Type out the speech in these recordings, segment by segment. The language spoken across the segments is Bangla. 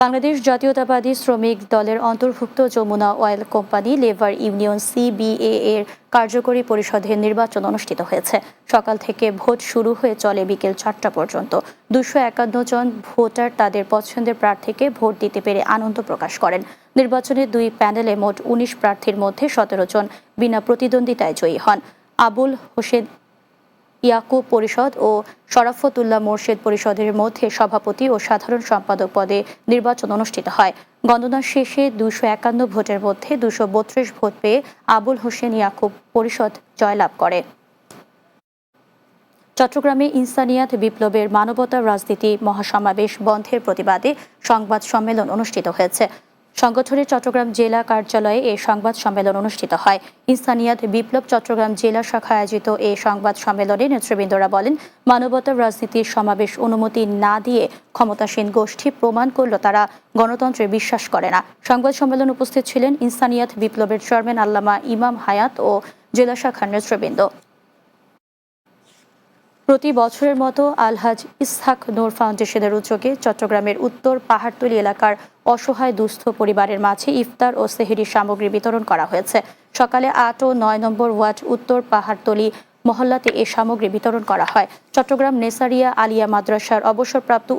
বাংলাদেশ জাতীয়তাবাদী শ্রমিক দলের অন্তর্ভুক্ত Jamuna oil company labour union CBA এর কার্যকরী পরিষদের নির্বাচন অনুষ্ঠিত হয়েছে। সকাল থেকে ভোট শুরু হয়ে চলে বিকেল 4টা পর্যন্ত। 251 জন ভোটার তাদের পছন্দের প্রার্থীকে ভোট দিতে পেরে আনন্দ প্রকাশ করেন। নির্বাচনে দুই প্যানেলে মোট 19 প্রার্থীর মধ্যে 17 জন বিনা প্রতিদ্বন্দ্বিতায় জয়ী হন। আবুল হোসেন ইয়াকুব পরিষদ ও শরাফতুল্লাহ মোর্শেদ পরিষদের মধ্যে সভাপতি ও সাধারণ সম্পাদক পদে নির্বাচন অনুষ্ঠিত হয়। গণনা শেষে 251 ভোটের মধ্যে 232 ভোট পেয়ে আবুল হোসেন ইয়াকুব পরিষদ জয়লাভ করে। চট্টগ্রামে ইনসানিয়াত বিপ্লবের মানবতার রাজনীতি মহাসমাবেশ বন্ধের প্রতিবাদে সংবাদ সম্মেলন অনুষ্ঠিত হয়েছে। সংগঠনের চট্টগ্রাম জেলা কার্যালয়ে এই সংবাদ সম্মেলন অনুষ্ঠিত হয়। ইনসানিয়াত বিপ্লব চট্টগ্রাম জেলা শাখা আয়োজিত এই সংবাদ সম্মেলনে নেতৃবৃন্দরা বলেন, মানবতার রাজনীতির সমাবেশ অনুমতি না দিয়ে ক্ষমতাসীন গোষ্ঠী প্রমাণ করল তারা গণতন্ত্রে বিশ্বাস করে না। সংবাদ সম্মেলনে উপস্থিত ছিলেন ইনসানিয়াত বিপ্লবের চেয়ারম্যান আল্লামা ইমাম হায়াত ও জেলা শাখার নেতৃবৃন্দ। প্রতি বছরের মতো আলহাজ ইসহাক নূর ফাউন্ডেশনের উদ্যোগে চট্টগ্রামের উত্তর পাহাড়তলী এলাকার অসহায় দুস্থ পরিবারের মাঝে ইফতার ও সেহরি সামগ্রী বিতরণ করা হয়েছে। সকালে 8 ও 9 নম্বর ওয়ার্ড উত্তর পাহাড়তলী মহল্লাতে এ সামগ্রী বিতরণ করা হয়। চট্টগ্রাম নেসারিয়া আলিয়া মাদ্রাসার অবসরপ্রাপ্ত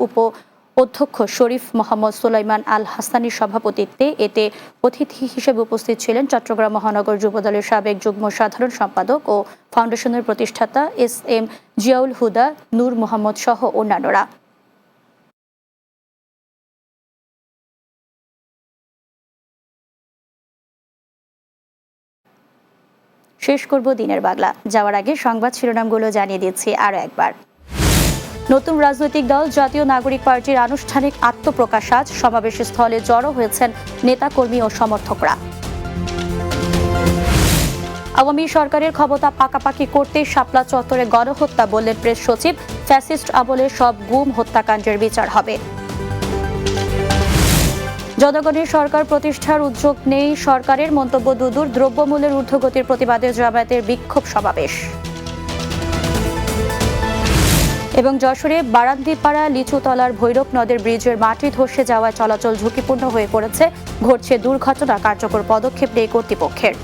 অধ্যক্ষ শরীফ মোহাম্মদ সুলাইমান আল হাসানির সভাপতিত্বে এতে অতিথি হিসেবে উপস্থিত ছিলেন চট্টগ্রাম মহানগর যুবদলের সাবেক যুগ্ম সাধারণ সম্পাদক ও ফাউন্ডেশনের প্রতিষ্ঠাতা SM জিয়াউল হুদা নূর মোহাম্মদ সহ অন্যান্যরা। শেষ করব দিনের বাংলা। যাওয়ার আগে সংবাদ শিরোনামগুলো জানিয়ে দিচ্ছি আরও একবার। নতুন রাজনৈতিক দল জাতীয় নাগরিক পার্টির আনুষ্ঠানিক আত্মপ্রকাশ আজ। সমাবেশ স্থলে জড়ো হয়েছেন নেতাকর্মী ও সমর্থকরা। আওয়ামী সরকারের ক্ষমতা পাকাপাকি করতে শাপলা চত্বরে গণহত্যা, বললেন প্রেস সচিব। ফ্যাসিস্ট আমলে সব গুম হত্যাকাণ্ডের বিচার হবে। জনগণের সরকার প্রতিষ্ঠার উদ্যোগ নেই সরকারের, মন্তব্য দুদুর। দ্রব্যমূল্যের ঊর্ধ্বগতির প্রতিবাদে জামায়াতের বিক্ষোভ সমাবেশ। এবং যশোরে বারান্দিপাড়া লিচুতলার ভৈরব নদের ব্রিজের মাটি ধসে যাওয়ায় চলাচল ঝুঁকিপূর্ণ হয়ে পড়েছে। ঘটছে দুর্ঘটনা, কার্যকর পদক্ষেপ নেই কর্তৃপক্ষের।